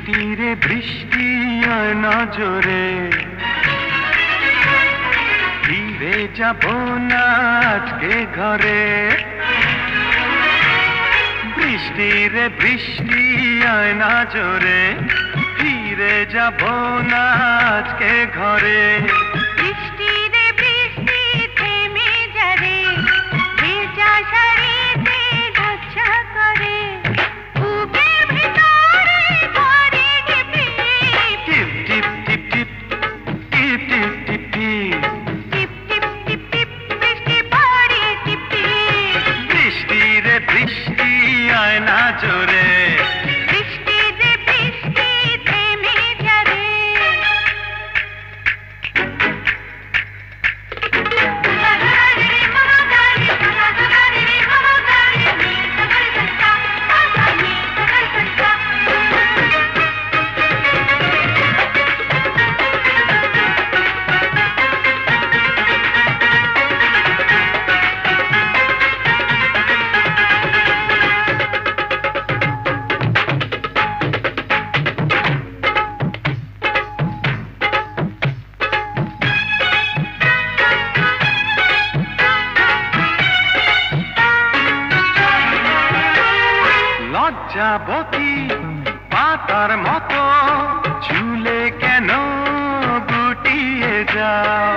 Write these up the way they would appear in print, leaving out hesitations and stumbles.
বৃষ্টিরে বৃষ্টি আর নজরে ফিরে যাব না আজকে ঘরে। বৃষ্টিরে বৃষ্টি আর নজরে ফিরে যাব না আজকে ঘরে। বৃষ্টিরে বৃষ্টি থেমে যারে ভেজা শাড়িতে ঝাপসা করে বুকের ভিতরে করে টিপ টিপ টিপ টিপ টিপ টিপ টিপ টিপ টিপ টিপ টিপ টিপ বৃষ্টি পড়ে টিপ টিপ। বৃষ্টিরে বৃষ্টি আয় না জোরে বৃষ্টিরে বৃষ্টি থেমে যারে। লজ্জাবতী পাতার মতো ঝুলে কেন গুটিয়ে যাও।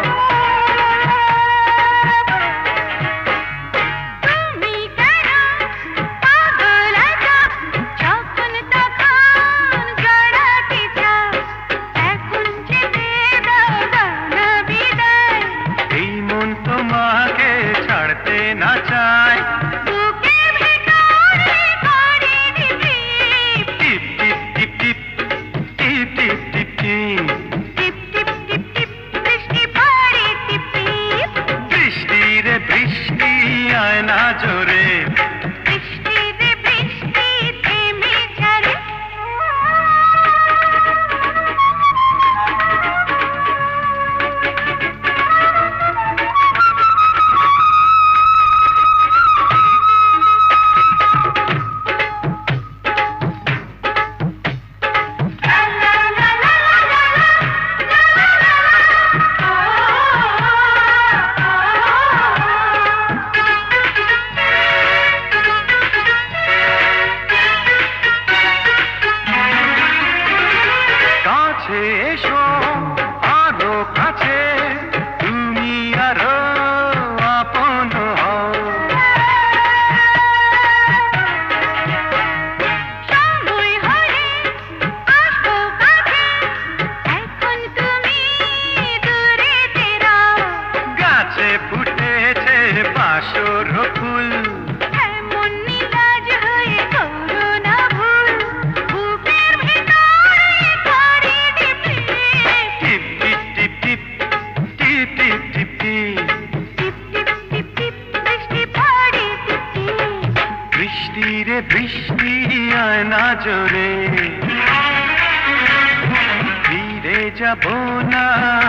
তুমি কেন পাগল আছো যখন তখন জড়াতে চাও এখন যেতে দাও না বিদায়। এই মন তোমাকে ছাড়তে না চায়। বুকের ভিতরে করে টিপ টিপ টিপ টিপ টিপ টিপ টিপ টিপ টিপ টিপ টিপ টিপ টিপ বৃষ্টি পড়ে টিপ টিপ। বৃষ্টিরে বৃষ্টি আয় না জোরে বৃষ্টিরে বৃষ্টি থেমে যারে। কাছে এসো আরো কাছে তুমি আরো আপন হও। সময় হলে আসবো কাছে এখন তুমি দূরে তেরাও। গাছে ফুটেছে বাসর ফুল এমন নিলাজ হয়ে করো না ভুল বুকের ভিতরে করে টিপ টিপ টিপ টিপ টিপ টিপ টিপ টিপ টিপ টিপ টিপ টিপ টিপ বৃষ্টি পড়ে টিপ টিপ। বৃষ্টিরে বৃষ্টি আয় না জোরে ফিরে যাব না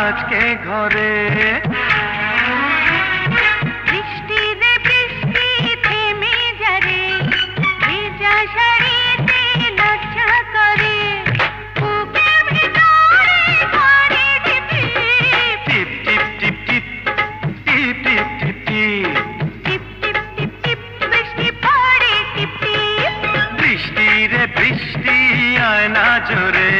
আজকে ঘরে। বৃষ্টিরে বৃষ্টি থেমে যারে ভেজা শাড়িতে লজ্জা করে বুকের ভিতরে করে টিপ টিপ টিপ টিপ টিপ টিপ টিপ টিপ টিপ টিপ টিপ টিপ টিপ বৃষ্টি পড়ে টিপ টিপ। বৃষ্টিরে বৃষ্টি আয় না জোরে